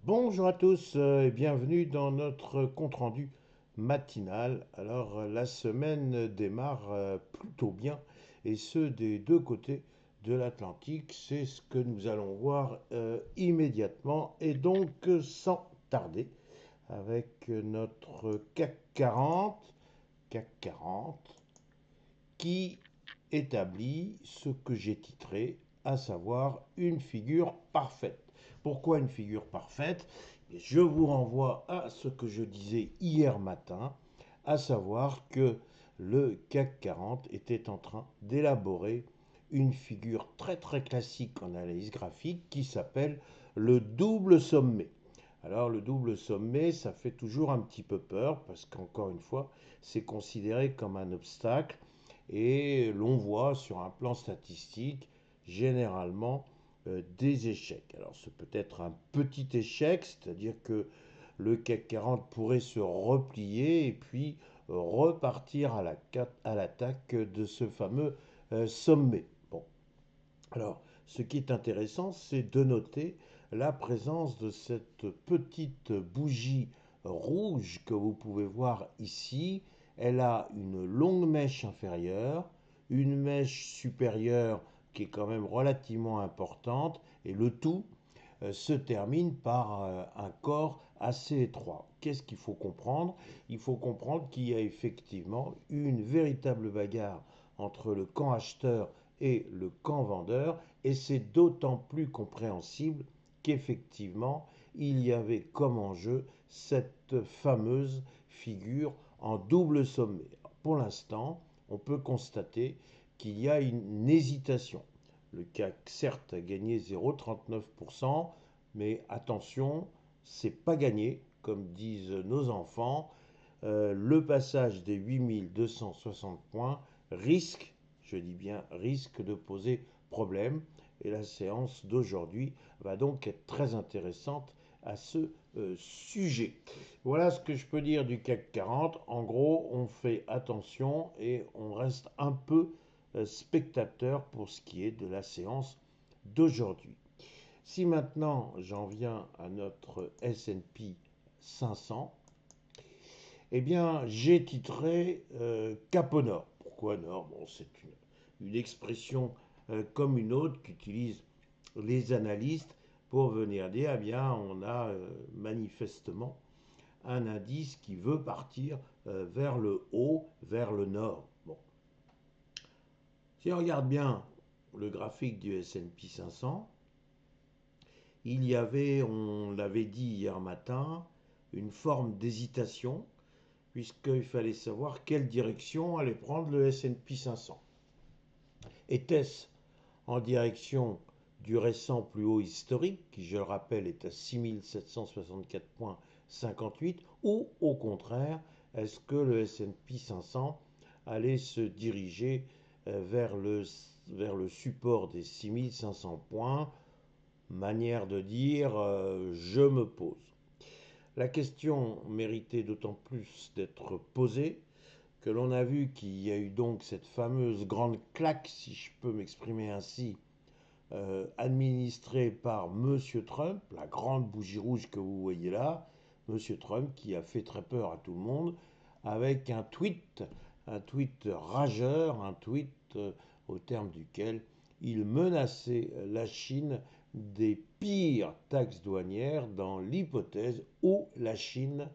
Bonjour à tous et bienvenue dans notre compte-rendu matinal. Alors la semaine démarre plutôt bien et ce des deux côtés de l'Atlantique. C'est ce que nous allons voir immédiatement et donc sans tarder avec notre CAC 40 qui établit ce que j'ai titré, à savoir une figure parfaite. Pourquoi une figure parfaite? Je vous renvoie à ce que je disais hier matin, à savoir que le CAC 40 était en train d'élaborer une figure très très classique en analyse graphique qui s'appelle le double sommet. Alors le double sommet, ça fait toujours un petit peu peur parce qu'encore une fois, c'est considéré comme un obstacle et l'on voit sur un plan statistique généralement des échecs. Alors ce peut être un petit échec, c'est-à-dire que le CAC 40 pourrait se replier et puis repartir à l'attaque de ce fameux sommet. Bon, alors ce qui est intéressant, c'est de noter la présence de cette petite bougie rouge que vous pouvez voir ici. Elle a une longue mèche inférieure, une mèche supérieure qui est quand même relativement importante, et le tout se termine par un corps assez étroit. Qu'est-ce qu'il faut comprendre? Il faut comprendre qu'il y a effectivement une véritable bagarre entre le camp acheteur et le camp vendeur, et c'est d'autant plus compréhensible qu'effectivement, il y avait comme enjeu cette fameuse figure en double sommet. Pour l'instant, on peut constater qu'il y a une hésitation. Le CAC, certes, a gagné 0,39%, mais attention, c'est pas gagné, comme disent nos enfants. Le passage des 8260 points risque, je dis bien risque, de poser problème. Et la séance d'aujourd'hui va donc être très intéressante à ce sujet. Voilà ce que je peux dire du CAC 40. En gros, on fait attention et on reste un peu spectateur pour ce qui est de la séance d'aujourd'hui. Si maintenant j'en viens à notre S&P 500, eh bien j'ai titré Cap au Nord. Pourquoi Nord? Bon, c'est une expression comme une autre qu'utilisent les analystes pour venir dire, eh bien on a manifestement un indice qui veut partir vers le haut, vers le nord. Bon. Si on regarde bien le graphique du S&P 500, il y avait, on l'avait dit hier matin, une forme d'hésitation, puisqu'il fallait savoir quelle direction allait prendre le S&P 500. Était-ce en direction du récent plus haut historique, qui je le rappelle est à 6764,58, ou au contraire, est-ce que le S&P 500 allait se diriger vers le support des 6500 points? Manière de dire je me pose. La question méritait d'autant plus d'être posée que l'on a vu qu'il y a eu donc cette fameuse grande claque, si je peux m'exprimer ainsi, administrée par Monsieur Trump, la grande bougie rouge que vous voyez là, Monsieur Trump qui a fait très peur à tout le monde, avec un tweet rageur, un tweet au terme duquel il menaçait la Chine des pires taxes douanières dans l'hypothèse où la Chine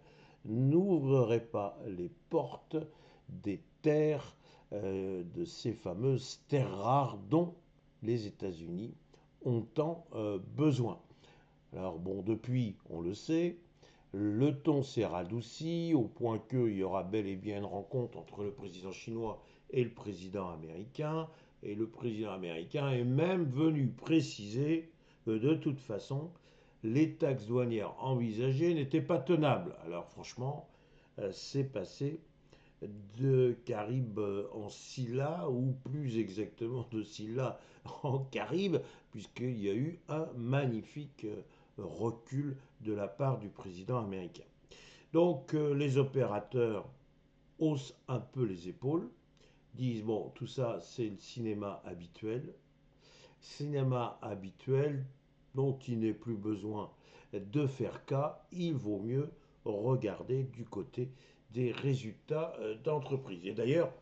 n'ouvrerait pas les portes des terres, de ces fameuses terres rares dont les États-Unis ont tant besoin. Alors bon, depuis, on le sait, le ton s'est radouci au point qu'il y aura bel et bien une rencontre entre le président chinois et le président américain. Et le président américain est même venu préciser que de toute façon, les taxes douanières envisagées n'étaient pas tenables. Alors franchement, c'est passé de Caraïbes en Scylla, ou plus exactement de Scylla en Caraïbes, puisqu'il y a eu un magnifique recul de la part du président américain. Donc les opérateurs haussent un peu les épaules, disent bon, tout ça c'est le cinéma habituel. Cinéma habituel, dont il n'est plus besoin de faire cas, il vaut mieux regarder du côté des résultats d'entreprise. Et d'ailleurs,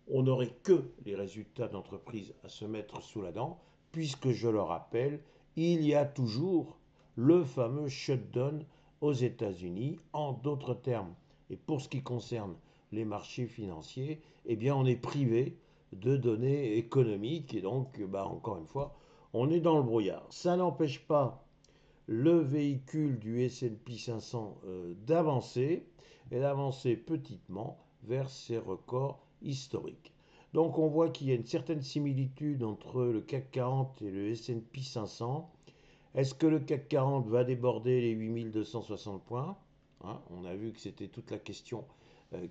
on n'aurait que les résultats d'entreprise à se mettre sous la dent, puisque je le rappelle, il y a toujours le fameux shutdown aux États-Unis. En d'autres termes, et pour ce qui concerne les marchés financiers, eh bien on est privé de données économiques et donc, encore une fois, on est dans le brouillard. Ça n'empêche pas le véhicule du S&P 500 d'avancer et d'avancer petitement vers ses records historiques. Donc on voit qu'il y a une certaine similitude entre le CAC 40 et le S&P 500. Est-ce que le CAC 40 va déborder les 8260 points? On a vu que c'était toute la question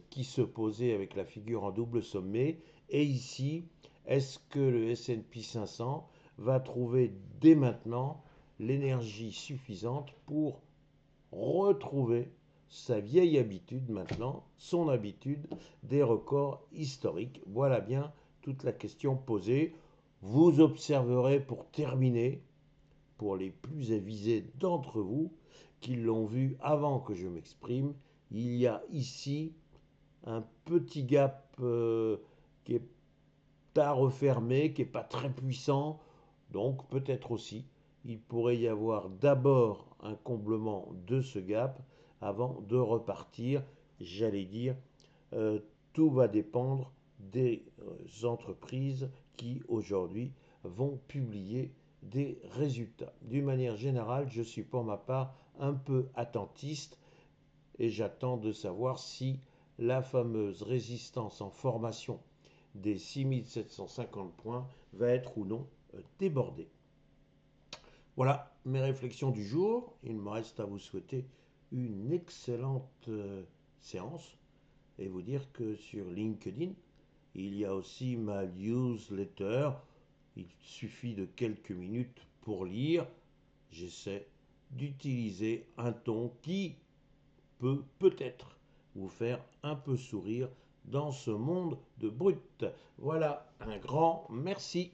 qui se posait avec la figure en double sommet. Et ici, est-ce que le S&P 500 va trouver dès maintenant l'énergie suffisante pour retrouver sa vieille habitude maintenant, son habitude des records historiques? Voilà bien toute la question posée. Vous observerez pour terminer, pour les plus avisés d'entre vous qui l'ont vu avant que je m'exprime, il y a ici un petit gap qui est à refermer, qui n'est pas très puissant. Donc peut-être aussi, il pourrait y avoir d'abord un comblement de ce gap avant de repartir. J'allais dire, tout va dépendre des entreprises qui aujourd'hui vont publier des résultats. D'une manière générale, je suis pour ma part un peu attentiste et j'attends de savoir si la fameuse résistance en formation des 6750 points va être ou non débordée. Voilà mes réflexions du jour. Il me reste à vous souhaiter une excellente séance et vous dire que sur LinkedIn, il y a aussi ma newsletter. Il suffit de quelques minutes pour lire. J'essaie d'utiliser un ton qui peut peut-être vous faire un peu sourire dans ce monde de brut. Voilà, un grand merci.